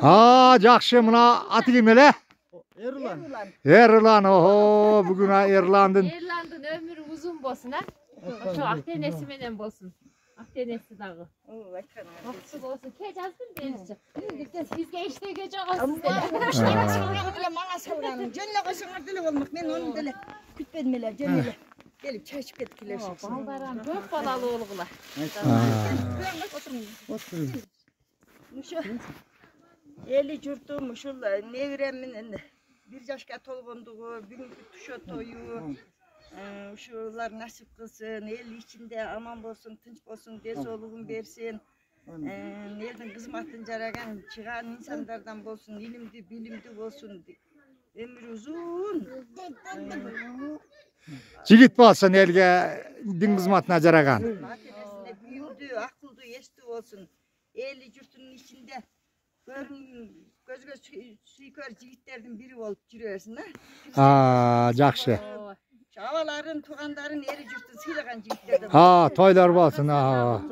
Ha, жақшы, mına atı kim ele? Erlan. Erlan, oho, bugün Erlandın. Erlandın ömrü uzun bolsun ha. Şu Akdenesi menen bolsun. Akdenesi dağı. Maqsud olsun. Ke жаздым берişi. Sizge işte gece olsun. Manga salganın. Jönle koşuңар деле болмак. Men onu деле kütmedim ele. Jönle. Gelip çay içip ketkiler. Baldaran көп balalı oğlular. Muşu. Eli jurtum muşul neviremin 1 yaşka tolgonduğu, bugünkü tuşo toyu. Uşular nasip kılsın, el içinde aman bolsun, tınç bolsun, desoluğun versin. Elden kızmatın jaragan, çıkan insanlardan bolsun, ilimdi, bilimdi bolsun. Ömür uzun. Жігіт болсын elge din kızmatına jaragan. Makinesinde büyüdü, akıldı, esti olsun. Eli jurtunun içinde gözge suykör jigitlerden biri olup жүрөсүn ha. Ha, жақшы. Çavaların, tuğanların eri jurtun sıylagan jigitlerden. Ha, toylar bolsun. Ha.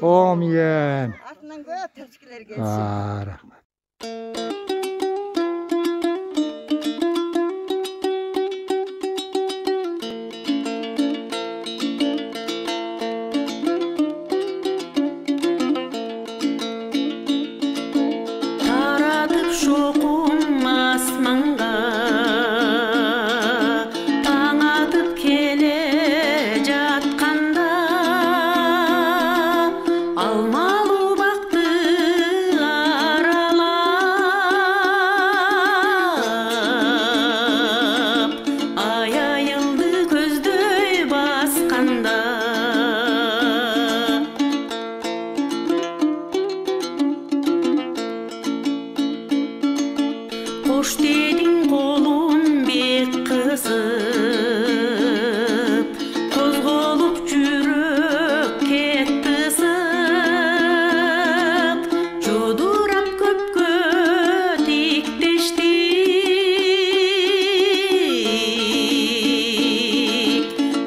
Omiyen. Артынан көп тәшкілер келсін. Ha, rahmet. Таратып шоқым асманға, таң атып келе жатқанда, алмалы бақты аралап, ай айылды көздөй басқанда. Қош дедің қолым бек қызып, қозғалып жүрек кетті сып, жодырап көпке тектештік,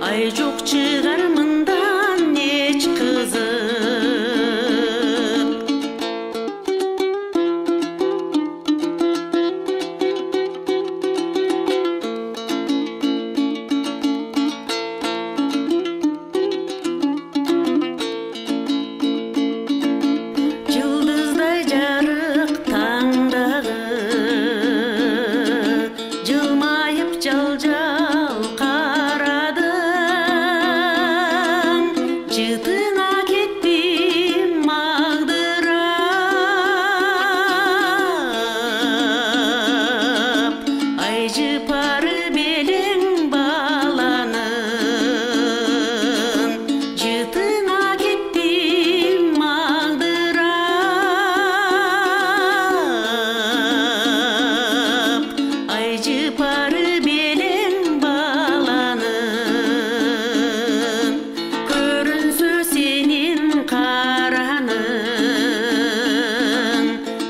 ай жоқ шығар мындан еш қызып. Жылдыздай жарық таңдағы, жылмайып жал-жал қарадың, жытыңа кеттім мағдырап, ай жыпары белең баланын, жытыңа кеттім мағдырап, ай жыпары белең баланын, көрінсө сенин қараның,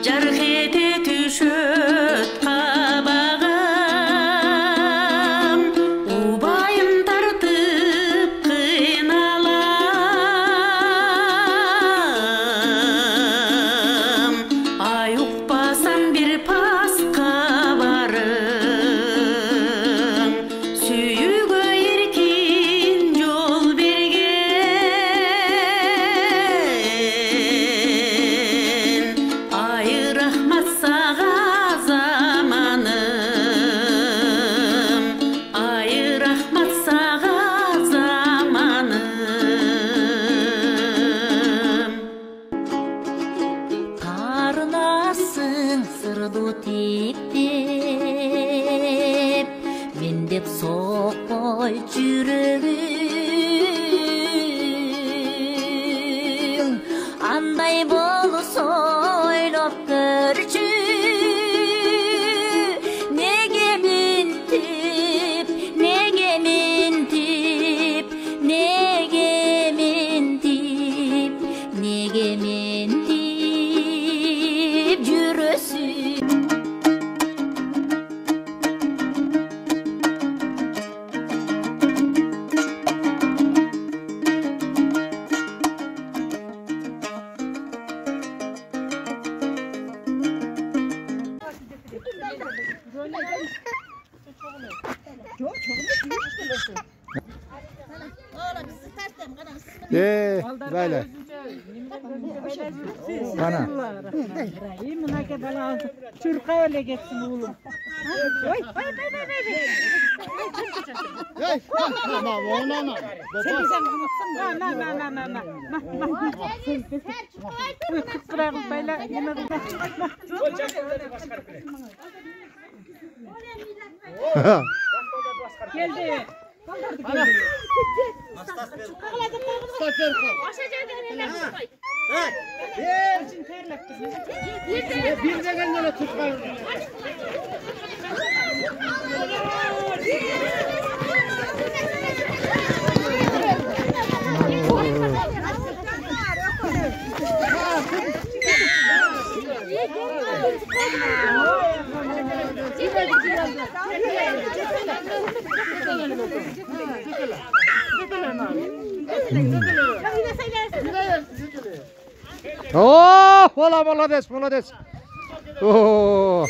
жарқ ете түшөт қабағым, убайым тартып қиналам, ай ұқпасам бір пасқа барым, сүйүүгө эркин жол берген, ай рахмат сага заманым, ай рахмат сага заманым. Тарынасың сырду тиктеп, мен деп соқпой жүрегің, андай болса ойлап көрчү. Неге ментип, неге ментип, неге ментип, неге ментип жүрөсүң. Böyle. Bana. Mınake bana aldı. Çürka öyle geçsin oğlum. Oy. Sen bize unutsun. Kız bırakıp böyle yemedim. Geldi. Bir de kendine tutmayın. Oh, hola, молодец. Oh.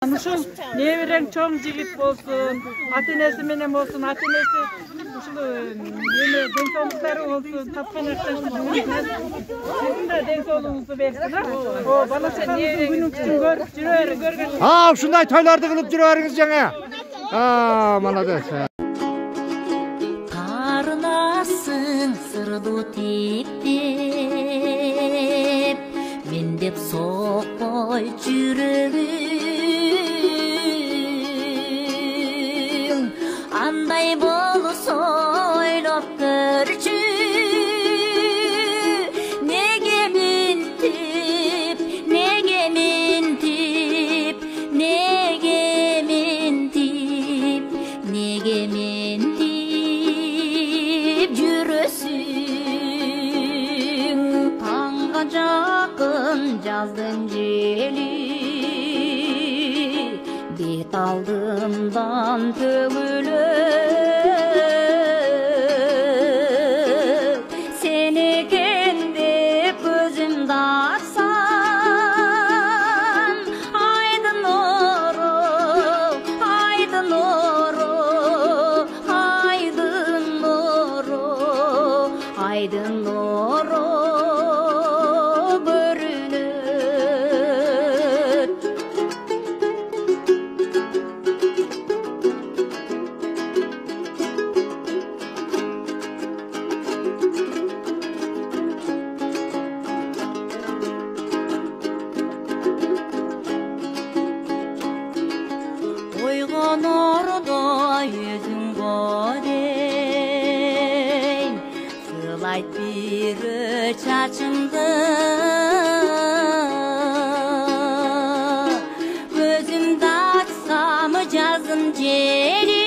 Muşul neveren çoğun jigit bolsun, atenesi menem olsun, atenesi yine densolukları olsun, tapkan aktaşın sizin de densoluğunuzu versin. O bana sen günün için görgen. Ha, şunday toylarda kılıp жүрөңүз жаңа. Ha, молодец. Tarlasın sırdı tip men dep sokpoy жүрөгүм андай болсо ойлоп көрчү неге ментип жүрөсүң таңга жакын жаздын жели бет алдымдан төгүлөт сен экен деп көзүмдү ачсам айдын нуру görünür. Oygan orada yüzün godeyn Sılait biri çaçımdı Gözümde açsam жаздын жели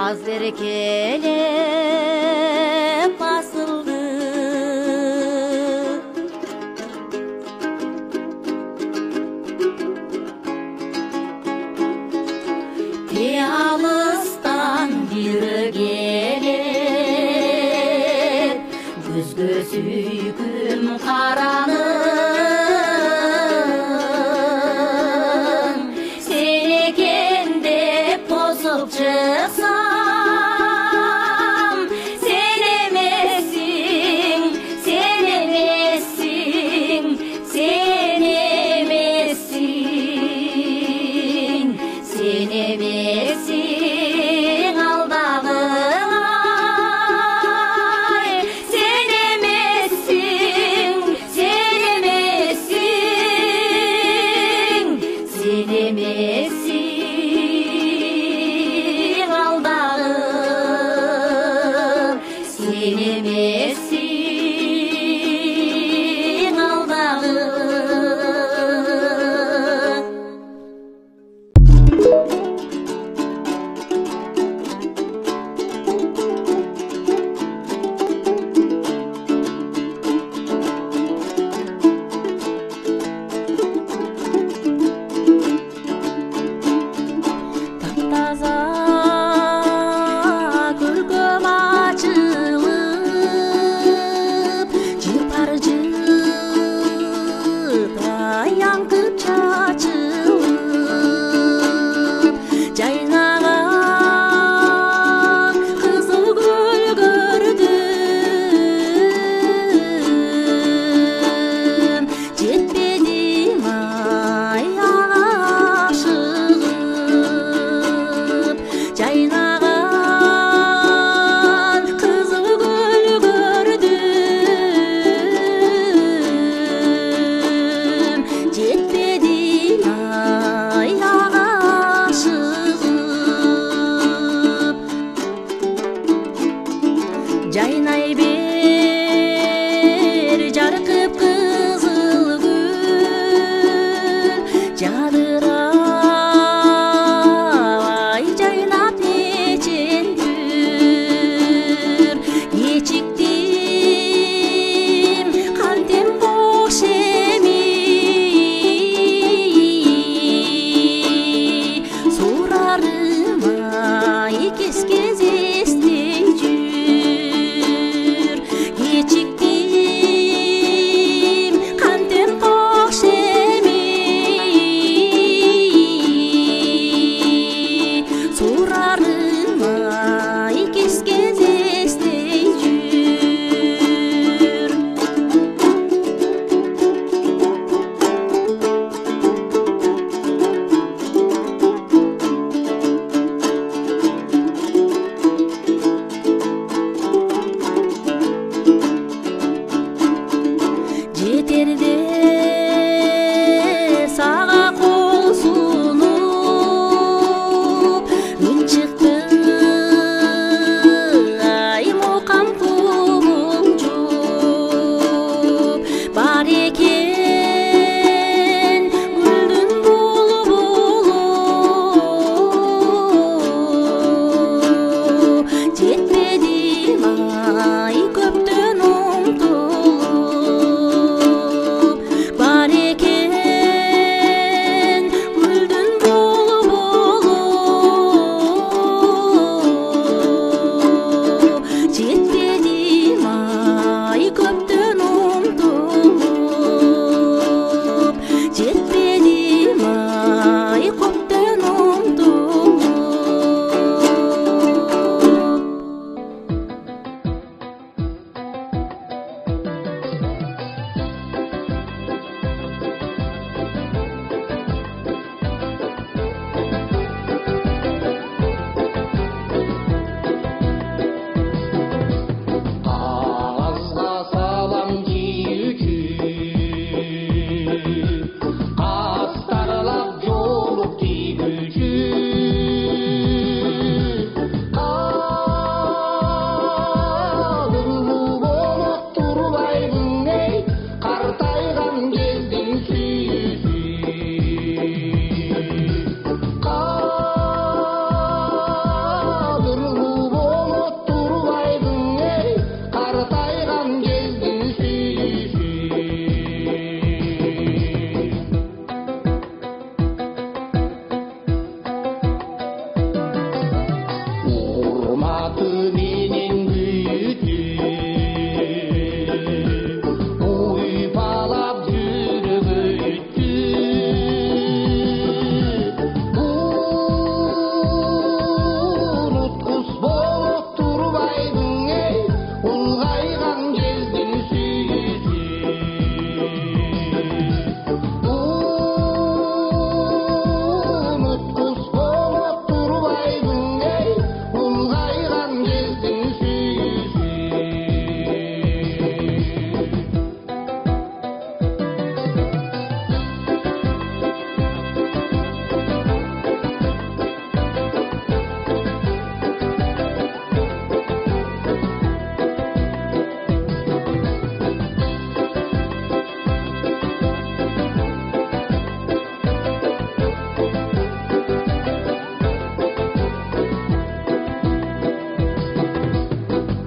Az erkelep basıldı Te alıstan biri gelir Gözgö süyküm karanın Sen eken dep bozup çıksam Sen жерде сага кол сунуп үн чыкты ай мукам кубулчуп бар экен гүлдүн булбулу жетпедим ай көптөн умтулуп бар экен гүлдүн булбулу жетпедим ай көптөн умтулуп жетпедим ай көптөн умтулуп Ağızda salam giyici Astarlap yolup digücü Kalırlı bolup durbaydın ey Kartaygan gezdin süzü Kalırlı bolup durbaydın ey Kartaygan gezdin süzü Urmatı menen büyüdü Uypalap yürüp öttü Unutkus bolup durbaydın ey Ulgaygan gezdin süzü Unutkus bolup durbaydın ey Ulgaygan gezdin süzü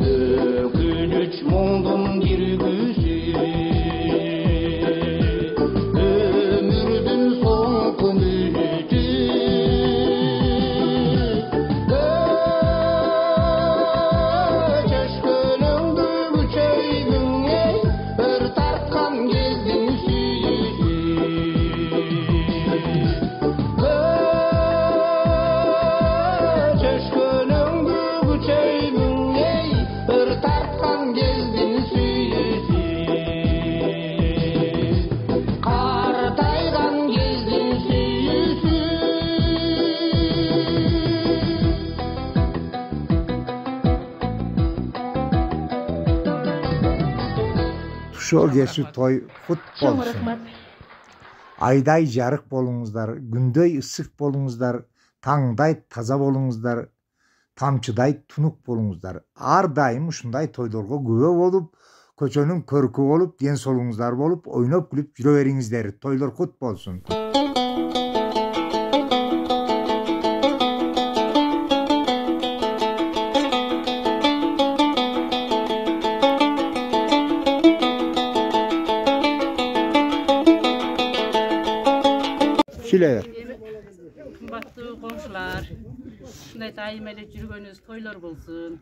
Ökünüç muңдун киргүзү Өмүрдүн соңку мүнөтү Чөчкөнүңдү күчөйдүң эй Өр тарткан кездин сүйүзү Çöşkönüңdü küçöydün ey Өр tartkan gezdin süyüzü Kartaygan gezdin süyüzü Ушол кечи той кут болсун. Айдай жарык болуңуздар, күндөй ысык болуңуздар, таңдай таза болуңуздар, тамчыдай тунук болуңуздар. Ар дайым ушундай тойлорго күбө болуп, көчөнүн көркү болуп, ден соолуңуздар болуп, ойноп күлүп жүрө бериңиздер. Тойлор кут болсун. Kile. Кымбаттуу коңшулар, ушундай дайым эле жүргөнүбүз тойлор болсун.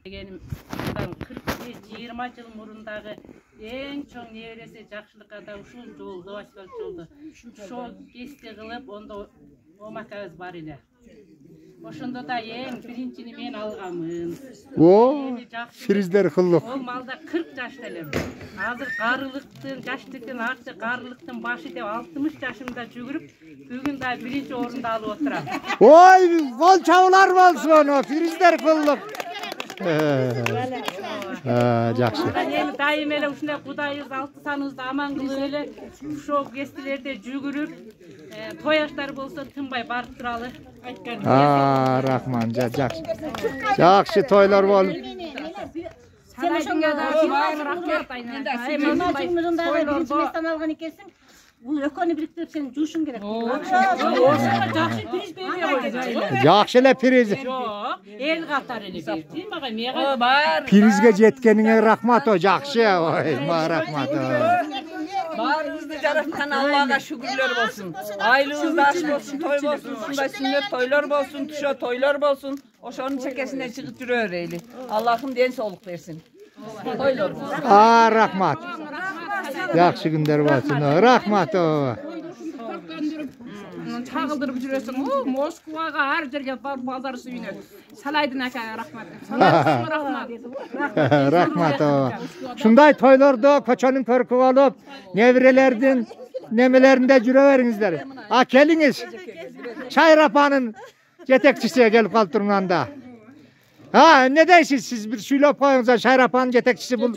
Дегеним 40-20 жыл мурундагы эң чоң небереси жакшылыкка да ушул жолдо, асфальт жолдо. Ошо кести кылып, ондо омакабыз бар эле. Ошондо да эң биринчини мен алганмын. Фриздер кылдык. Ол малда 40 жашта элем. Азыр карылыктын, жаштыктын арты карылыктын башы деп 60 жашымда жүгүрүп, бүгүн да биринчи орунду алып отурам. Ой, кол чабуулар болсун, фриздер кылдык. Жақсы. Endi dayım ele uşunday Kudayız altı aman kılıp ele şu gestilerde жүгүрүp toy aşları bolsa tınbay barıp turalı. Рахман, жақсы. Жақсы тойлар болып. Sarayınga da rahmat aynan. Algan ekensin. Бұл өкөні біріктіріп сен жушың керек. Жақсы приз бермей Жақсы эле приз. Жоқ, ел қатар эле берди. Мага мега Призге жеткениңе рахмат о, жақсы. Ой, рахмат. Barınızda taraftan Allah'a şükürler olsun. Aylığınız aşk olsun, toy olsun, sunday sünnet toylar olsun, tuşa toylar olsun. O şonun çekesine çıkıp duruyor öyle. Allah'ım den soluk versin. Toylar olsun. Рахмат. Жақсы күндер болсын. Рахмат о. Çağıldırıp жүрөсүң. Moskvaga har жерге барып балдар сүйүнө. Салайдын акага рахмат. Рахмат о. Шундай тойлордо көчөнүн көркү болуп, небирелердин немелеринде жүрө бериңиздер. А келиңиz. Çayır апанын жетекчиси келип калып турганда. Ha, ne deysiniz siz bir söyleyip koyunuzda Şahir Apa'nın yetekçisi bul.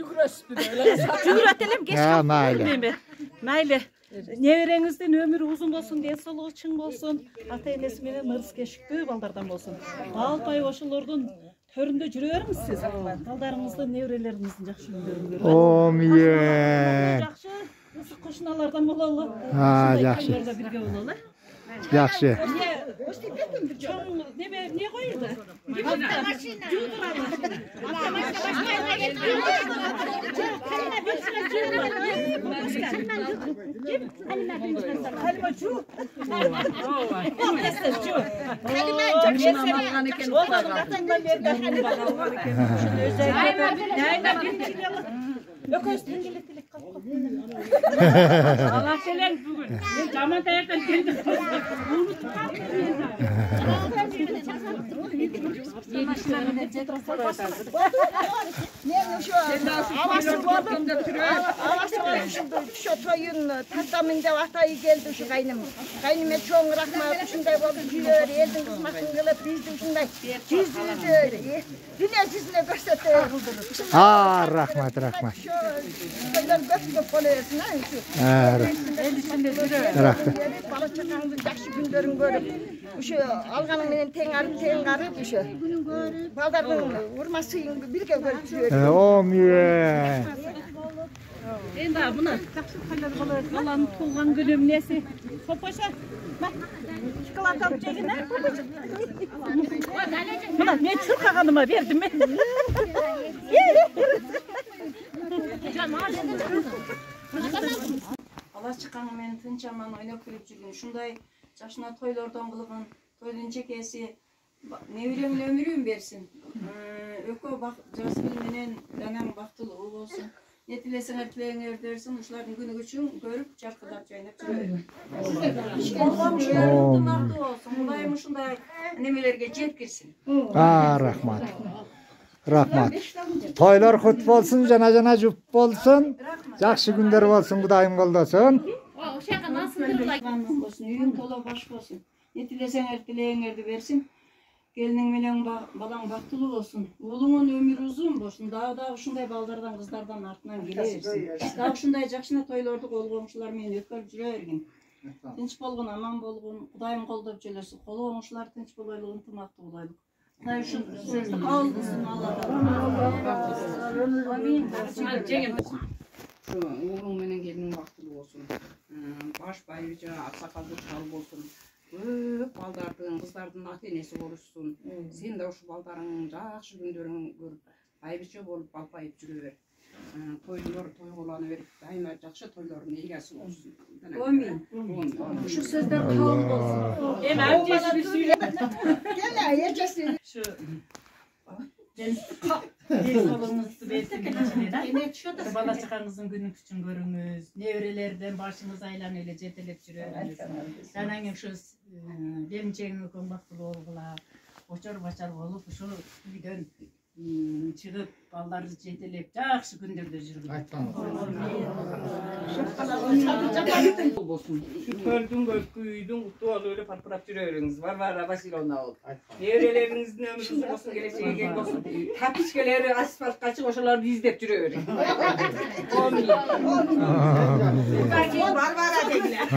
Cüretelim geç Ya, Mayli. Neverenizden ömürü uzun olsun, densalığı çın olsun. Ata enesi menen ırыс keşikti baldardan olsun. Alpay oşulordun töründe жүрөөрүңүз siz. Baldarыңızды, neverelerinizin жақсы күндөрүн көрүп. O miye. Жақсы, ысык кошуналардан бололу. Ha, жақсы. Birge бололу. Жақсы. Ne koyurdu? Allah selen bugün. Zaman tayaktan geldim. Şu toyun tatamında vatayı geldi şu kaynım. Kaynıma çoğun rahmat şunday oldu diyor. Eldin kızmasın kılıp bizdim şunday. Cüzdü öyle. Dünya cüzüne gösterdi. Ha, rahmat. Şu toylar göp oluyorsun ha. Rahmat. Bala çakanızın yaxşı günlerini görüp. Şu alganın menen teң arıp şu. Baldarın vurmasıyın birge görüp sürüyor. O miye. Endi buna жақсы қалар қалар қаланы толған күнім несі сопаша шоколад алып жеген а мына мен чурқағаныма бердім мен ала чыкканы менен тынч аман ойноп күлүп жүргөн ушундай жашына тойлордон кылган тоydун чекеси небереңин өмүрүн берсин экөө жасыл менен данаң бактылуу болсун не тилесеңер тилеңерди берсин ушулардын күнү күчүн көрүп жаркырдап жайнап жүрөбүр ынтымактуу болсун кудайым ушундай немелерге жеткирсин Rahmat. Rahmat. Toylar kut bolsun, jana jup bolsun. Жақсы күндер болsun, Кудайым колдосун. ошага насыйдырган болсун үйүң толо баш болсун не тилесеңер тилеңерди берсин келиниң менен балаң бактылуу болсун уулуңун өмүрү узун болсун дагы ушундай балдардан кыздардан артынан келе берсин дагы ушундай жакшына тойлорду кол комушулар менен өткөрүп жүрө бергин тынч болгун аман болгун Кудайым колдоп желерсин кол комушулар тынч болойлук ынтымактуу болойлук Кудай ушул сөздү кабыл кылсын Алладан амин Şu oğlum menen gelinin bактылуу болсун. Баш байбича аксакалдуу чал болсун. Көп балдардын, кыздардын ата энеси болушсун. Сен да ушу балдарыңдын жакшы күндөрүн көрүп, байбича болуп балпайып жүрө бер. Тойлор тойгулана берип, дайыма жакшы тойлордун ээлеси болсун. Амин. Ушу сөздөр кабыл болсун. Эми амжеси бир сүйлөп. Gel ecesi. Şu денсаулығыңызды берсін бала чакаңыздын күнү күчүн көрүңүз неберелерден башыңыз айланып эле жетелеп жүрөңүз анан кийин ушу келинчегиң экөөң бактылуу болгула очор бачар болуп ушул үйдөн чыгып балдарды жетелеп жакшы күндөрдө жүргүлө Olsun. Şu tördün gökküydün, kutlu ol öyle parpırap duruyorsunuz. Var Vasilovna ol. Devrelerinizin ömrü uzun olsun, geleceğe gel olsun. Tapişkeleri asfalt kaçık oşalarını izlep duruyor. Olmuyor. Var dediler.